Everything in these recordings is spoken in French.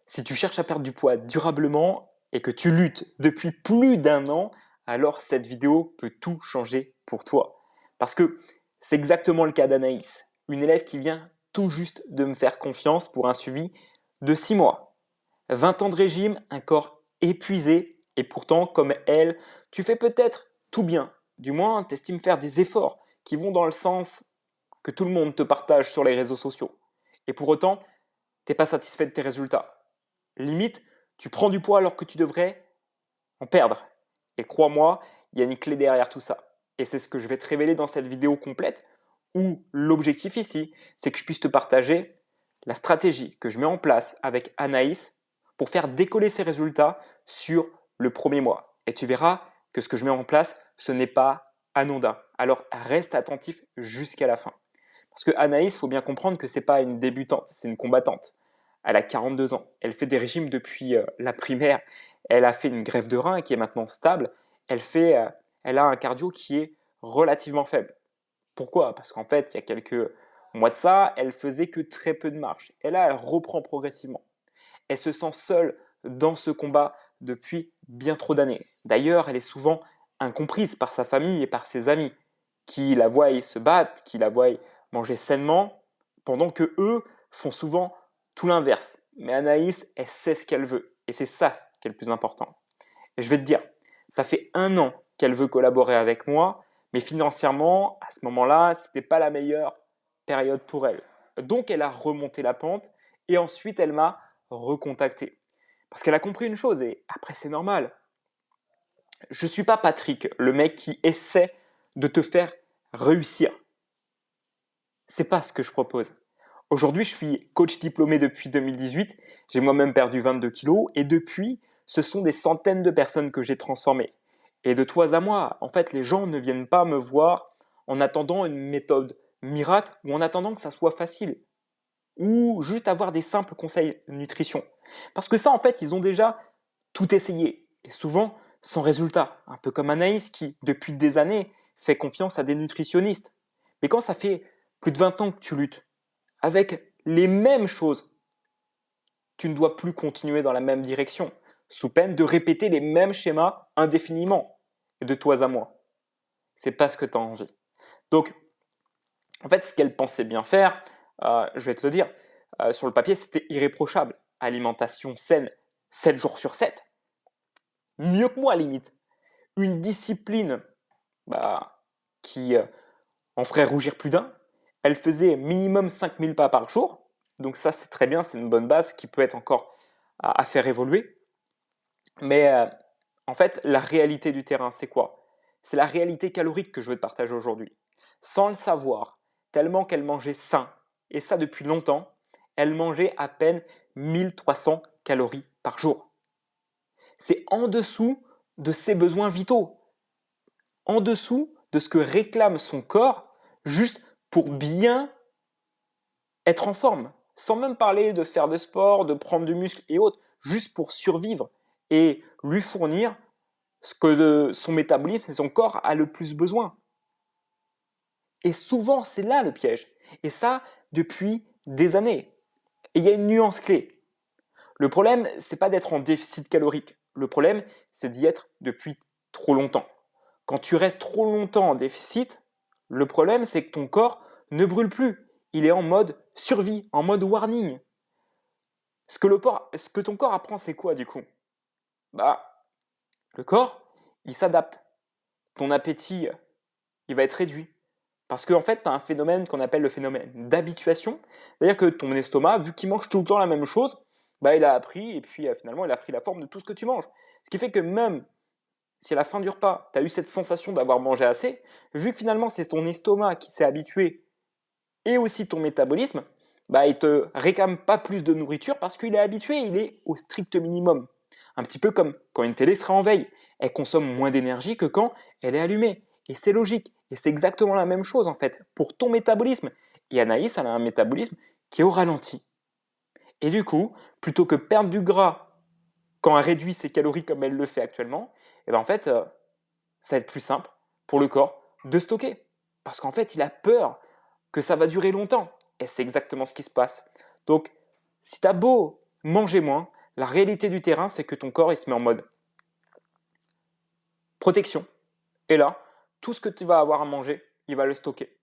Si tu cherches à perdre du poids durablement et que tu luttes depuis plus d'un an, alors cette vidéo peut tout changer pour toi. Parce que c'est exactement le cas d'Anaïs, une élève qui vient tout juste de me faire confiance pour un suivi de 6 mois. 20 ans de régime, un corps épuisé et pourtant, comme elle, tu fais peut-être tout bien. Du moins, tu estimes faire des efforts qui vont dans le sens que tout le monde te partage sur les réseaux sociaux. Et pour autant, tu n'es pas satisfait de tes résultats. Limite, tu prends du poids alors que tu devrais en perdre. Et crois-moi, il y a une clé derrière tout ça. Et c'est ce que je vais te révéler dans cette vidéo complète, où l'objectif ici, c'est que je puisse te partager la stratégie que je mets en place avec Anaïs pour faire décoller ses résultats sur le premier mois. Et tu verras que ce que je mets en place, ce n'est pas anodin. Alors reste attentif jusqu'à la fin. Parce que Anaïs, il faut bien comprendre que ce n'est pas une débutante, c'est une combattante. Elle a 42 ans. Elle fait des régimes depuis la primaire. Elle a fait une greffe de rein qui est maintenant stable. Elle a un cardio qui est relativement faible. Pourquoi? Parce qu'en fait, il y a quelques mois de ça, elle faisait que très peu de marche. Et là, elle reprend progressivement. Elle se sent seule dans ce combat depuis bien trop d'années. D'ailleurs, elle est souvent incomprise par sa famille et par ses amis qui la voient se battre, qui la voient manger sainement, pendant que eux font souvent tout l'inverse. Mais Anaïs, elle sait ce qu'elle veut. Et c'est ça qui est le plus important. Et je vais te dire, ça fait un an qu'elle veut collaborer avec moi, mais financièrement, à ce moment-là, ce n'était pas la meilleure période pour elle. Donc, elle a remonté la pente et ensuite, elle m'a recontacté. Parce qu'elle a compris une chose, et après, c'est normal. Je ne suis pas Patrick, le mec qui essaie de te faire réussir. C'est pas ce que je propose. Aujourd'hui, je suis coach diplômé depuis 2018. J'ai moi-même perdu 22 kilos et depuis, ce sont des centaines de personnes que j'ai transformées. Et de toi à moi, en fait, les gens ne viennent pas me voir en attendant une méthode miracle ou en attendant que ça soit facile ou juste avoir des simples conseils de nutrition. Parce que ça, en fait, ils ont déjà tout essayé et souvent sans résultat. Un peu comme Anaïs qui, depuis des années, fait confiance à des nutritionnistes. Mais quand ça fait plus de 20 ans que tu luttes avec les mêmes choses, tu ne dois plus continuer dans la même direction, sous peine de répéter les mêmes schémas indéfiniment, et de toi à moi. C'est pas ce que tu as envie. Donc, en fait, ce qu'elle pensait bien faire, je vais te le dire, sur le papier, c'était irréprochable. Alimentation saine, 7 jours sur 7. Mieux que moi, limite. Une discipline qui en ferait rougir plus d'un. Elle faisait minimum 5000 pas par jour. Donc ça, c'est très bien, c'est une bonne base qui peut être encore à faire évoluer. Mais en fait, la réalité du terrain, c'est quoi? C'est la réalité calorique que je veux te partager aujourd'hui. Sans le savoir, tellement qu'elle mangeait sain, et ça depuis longtemps, elle mangeait à peine 1300 calories par jour. C'est en dessous de ses besoins vitaux, en dessous de ce que réclame son corps, juste pour bien être en forme, sans même parler de faire de sport, de prendre du muscle et autres, juste pour survivre et lui fournir ce que son métabolisme et son corps a le plus besoin. Et souvent, c'est là le piège. Et ça, depuis des années. Et il y a une nuance clé. Le problème, c'est pas d'être en déficit calorique. Le problème, c'est d'y être depuis trop longtemps. Quand tu restes trop longtemps en déficit, le problème, c'est que ton corps ne brûle plus. Il est en mode survie, en mode warning. Ce que ton corps apprend, c'est quoi du coup? Le corps, il s'adapte. Ton appétit, il va être réduit. Parce qu'en fait, tu as un phénomène qu'on appelle le phénomène d'habituation. C'est-à-dire que ton estomac, vu qu'il mange tout le temps la même chose, il a appris et puis finalement, il a pris la forme de tout ce que tu manges. Ce qui fait que même si à la fin du repas, tu as eu cette sensation d'avoir mangé assez, vu que finalement, c'est ton estomac qui s'est habitué et aussi ton métabolisme, il te réclame pas plus de nourriture parce qu'il est habitué, il est au strict minimum. Un petit peu comme quand une télé sera en veille. Elle consomme moins d'énergie que quand elle est allumée. Et c'est logique. Et c'est exactement la même chose en fait pour ton métabolisme. Et Anaïs, elle a un métabolisme qui est au ralenti. Et du coup, plutôt que perdre du gras quand elle réduit ses calories comme elle le fait actuellement, en fait, ça va être plus simple pour le corps de stocker. Parce qu'en fait, il a peur que ça va durer longtemps. Et c'est exactement ce qui se passe. Donc, si tu as beau manger moins, La réalité du terrain, c'est que ton corps il se met en mode protection. Et là, tout ce que tu vas avoir à manger, il va le stocker.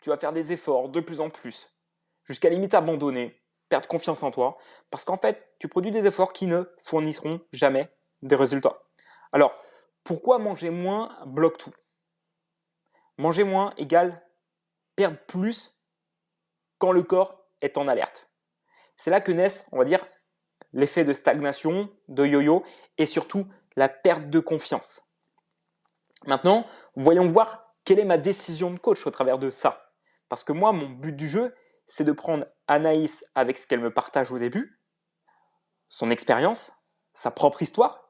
Tu vas faire des efforts de plus en plus, jusqu'à limite abandonner, perdre confiance en toi, parce qu'en fait, tu produis des efforts qui ne fourniront jamais des résultats. Alors, pourquoi manger moins bloque tout? Manger moins égale perdre plus quand le corps est en alerte. C'est là que naissent, on va dire, l'effet de stagnation, de yo-yo et surtout la perte de confiance. Maintenant, voyons voir quelle est ma décision de coach au travers de ça. Parce que moi, mon but du jeu, c'est de prendre Anaïs avec ce qu'elle me partage au début, son expérience, sa propre histoire,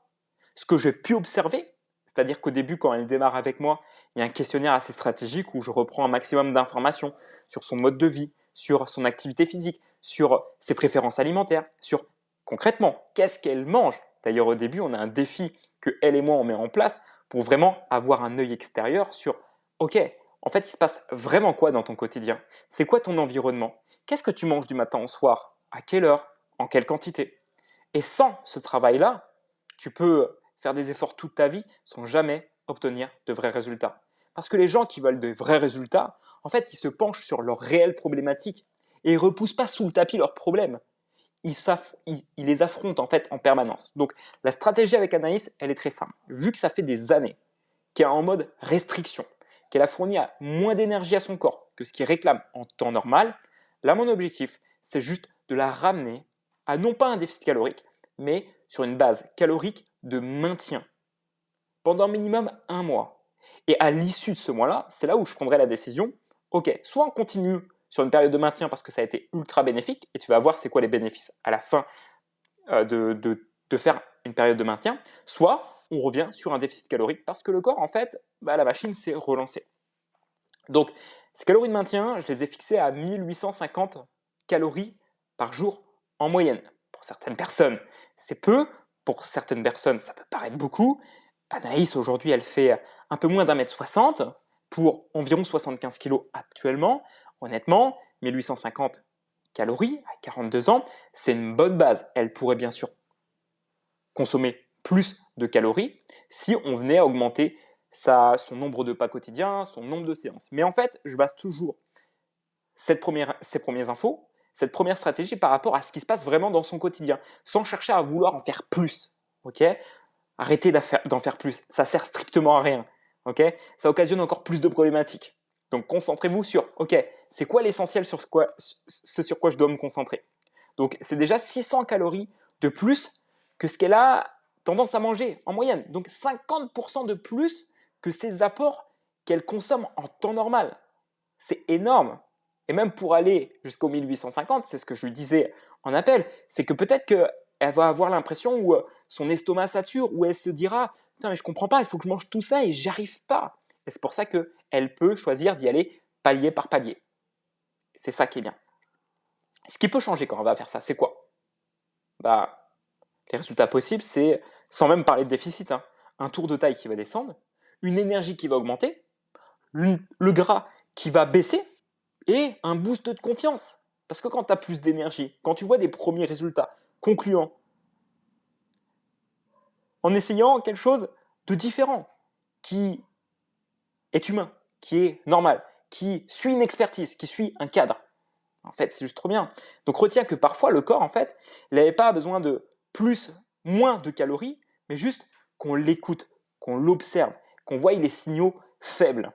ce que j'ai pu observer. C'est-à-dire qu'au début, quand elle démarre avec moi, il y a un questionnaire assez stratégique où je reprends un maximum d'informations sur son mode de vie, sur son activité physique, sur ses préférences alimentaires, sur concrètement qu'est-ce qu'elle mange. D'ailleurs, au début, on a un défi que elle et moi on met en place pour vraiment avoir un œil extérieur sur OK, en fait, il se passe vraiment quoi dans ton quotidien? C'est quoi ton environnement? Qu'est-ce que tu manges du matin au soir? À quelle heure? En quelle quantité? Et sans ce travail-là, tu peux faire des efforts toute ta vie sans jamais obtenir de vrais résultats. Parce que les gens qui veulent de vrais résultats, en fait, ils se penchent sur leurs réelles problématiques et ils ne repoussent pas sous le tapis leurs problèmes. Ils les affrontent en fait en permanence. Donc la stratégie avec Anaïs, elle est très simple. Vu que ça fait des années qu'elle est en mode restriction, qu'elle a fourni à moins d'énergie à son corps que ce qu'il réclame en temps normal, là mon objectif, c'est juste de la ramener à non pas un déficit calorique, mais sur une base calorique de maintien pendant minimum un mois. Et à l'issue de ce mois-là, c'est là où je prendrai la décision, ok, soit on continue sur une période de maintien parce que ça a été ultra bénéfique, et tu vas voir c'est quoi les bénéfices à la fin de faire une période de maintien, soit on revient sur un déficit calorique parce que le corps, en fait, la machine s'est relancée. Donc, ces calories de maintien, je les ai fixées à 1850 calories par jour en moyenne. Pour certaines personnes, c'est peu. Pour certaines personnes, ça peut paraître beaucoup. Anaïs, aujourd'hui, elle fait un peu moins d'1m60 pour environ 75 kg actuellement. Honnêtement, 1850 calories à 42 ans, c'est une bonne base. Elle pourrait bien sûr consommer plus de calories si on venait à augmenter son nombre de pas quotidiens, son nombre de séances. Mais en fait, je base toujours ces premières infos, cette première stratégie par rapport à ce qui se passe vraiment dans son quotidien, sans chercher à vouloir en faire plus. Ok? Arrêtez d'en faire plus, ça sert strictement à rien. Ok? Ça occasionne encore plus de problématiques. Donc concentrez-vous sur, ok, c'est quoi l'essentiel sur ce sur quoi je dois me concentrer. Donc c'est déjà 600 calories de plus que ce qu'elle a tendance à manger en moyenne. Donc 50% de plus que ses apports qu'elle consomme en temps normal. C'est énorme. Et même pour aller jusqu'au 1850, c'est ce que je lui disais en appel, c'est que peut-être qu'elle va avoir l'impression où son estomac sature, où elle se dira putain, mais je comprends pas, il faut que je mange tout ça et j'y arrive pas. Et c'est pour ça qu'elle peut choisir d'y aller palier par palier. C'est ça qui est bien. Ce qui peut changer quand on va faire ça, c'est quoi? Les résultats possibles, c'est, sans même parler de déficit, hein, un tour de taille qui va descendre, une énergie qui va augmenter, le gras qui va baisser et un boost de confiance. Parce que quand tu as plus d'énergie, quand tu vois des premiers résultats concluants, en essayant quelque chose de différent, qui est humain, qui est normal, qui suit une expertise, qui suit un cadre, en fait, c'est juste trop bien. Donc retiens que parfois le corps, en fait, il n'avait pas besoin de plus, moins de calories, mais juste qu'on l'écoute, qu'on l'observe, qu'on voie les signaux faibles.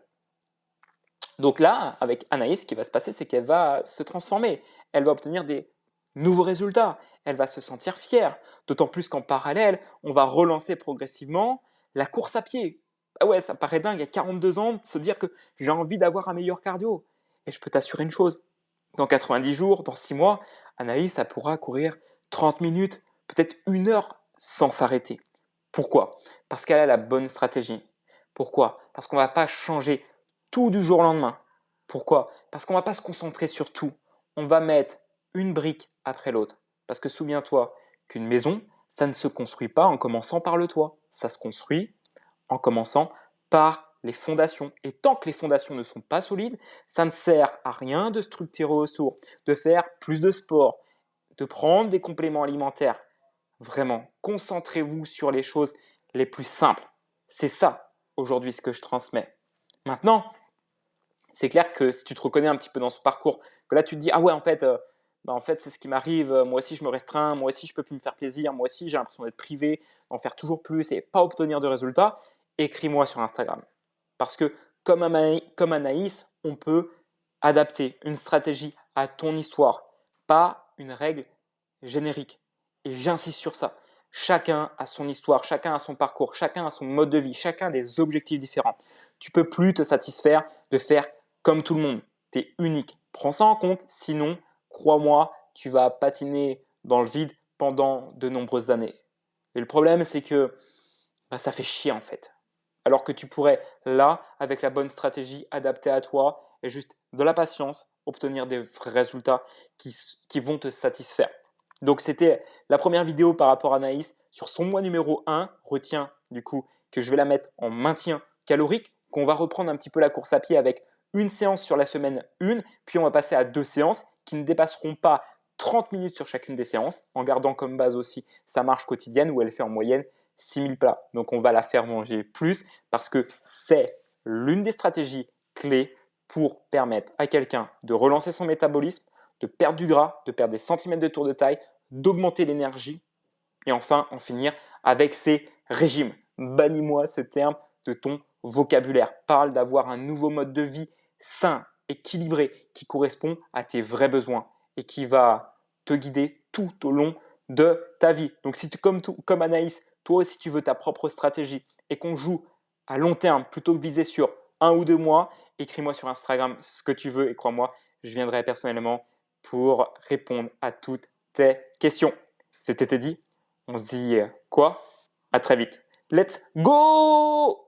Donc là, avec Anaïs, ce qui va se passer, c'est qu'elle va se transformer. Elle va obtenir des nouveaux résultats. Elle va se sentir fière. D'autant plus qu'en parallèle, on va relancer progressivement la course à pied. Ah ouais, ça paraît dingue à 42 ans de se dire que j'ai envie d'avoir un meilleur cardio. Et je peux t'assurer une chose, dans 90 jours, dans 6 mois, Anaïs, elle pourra courir 30 minutes, peut-être 1 heure sans s'arrêter. Pourquoi? Parce qu'elle a la bonne stratégie. Pourquoi? Parce qu'on ne va pas changer tout du jour au lendemain. Pourquoi? Parce qu'on ne va pas se concentrer sur tout. On va mettre une brique après l'autre. Parce que souviens-toi qu'une maison, ça ne se construit pas en commençant par le toit. Ça se construit en commençant par les fondations. Et tant que les fondations ne sont pas solides, ça ne sert à rien de structurer autour, de faire plus de sport, de prendre des compléments alimentaires. Vraiment, concentrez-vous sur les choses les plus simples. C'est ça, aujourd'hui, ce que je transmets. Maintenant, c'est clair que si tu te reconnais un petit peu dans ce parcours, que là, tu te dis, ah ouais, en fait c'est ce qui m'arrive. Moi aussi, je me restreins. Moi aussi, je ne peux plus me faire plaisir. Moi aussi, j'ai l'impression d'être privé, d'en faire toujours plus et pas obtenir de résultats. Écris-moi sur Instagram. Parce que, comme Anaïs, on peut adapter une stratégie à ton histoire, pas une règle générique. Et j'insiste sur ça. Chacun a son histoire, chacun a son parcours, chacun a son mode de vie, chacun a des objectifs différents. Tu ne peux plus te satisfaire de faire comme tout le monde. Tu es unique. Prends ça en compte, sinon, crois-moi, tu vas patiner dans le vide pendant de nombreuses années. Et le problème, c'est que ça fait chier en fait. Alors que tu pourrais, là, avec la bonne stratégie adaptée à toi et juste de la patience, obtenir des vrais résultats qui vont te satisfaire. Donc, c'était la première vidéo par rapport à Naïs sur son mois numéro 1. Retiens du coup que je vais la mettre en maintien calorique, qu'on va reprendre un petit peu la course à pied avec une séance sur la semaine 1, puis on va passer à 2 séances qui ne dépasseront pas 30 minutes sur chacune des séances, en gardant comme base aussi sa marche quotidienne où elle fait en moyenne 6000 plats. Donc, on va la faire manger plus parce que c'est l'une des stratégies clés pour permettre à quelqu'un de relancer son métabolisme, de perdre du gras, de perdre des centimètres de tour de taille, d'augmenter l'énergie et enfin en finir avec ses régimes. Bannis-moi ce terme de ton vocabulaire. Parle d'avoir un nouveau mode de vie sain, équilibré, qui correspond à tes vrais besoins et qui va te guider tout au long de ta vie. Donc si tu, comme Anaïs, toi aussi tu veux ta propre stratégie et qu'on joue à long terme plutôt que viser sur 1 ou 2 mois, écris-moi sur Instagram ce que tu veux et crois-moi, je viendrai personnellement pour répondre à toutes tes questions. C'était dit. On se dit quoi? À très vite. Let's go!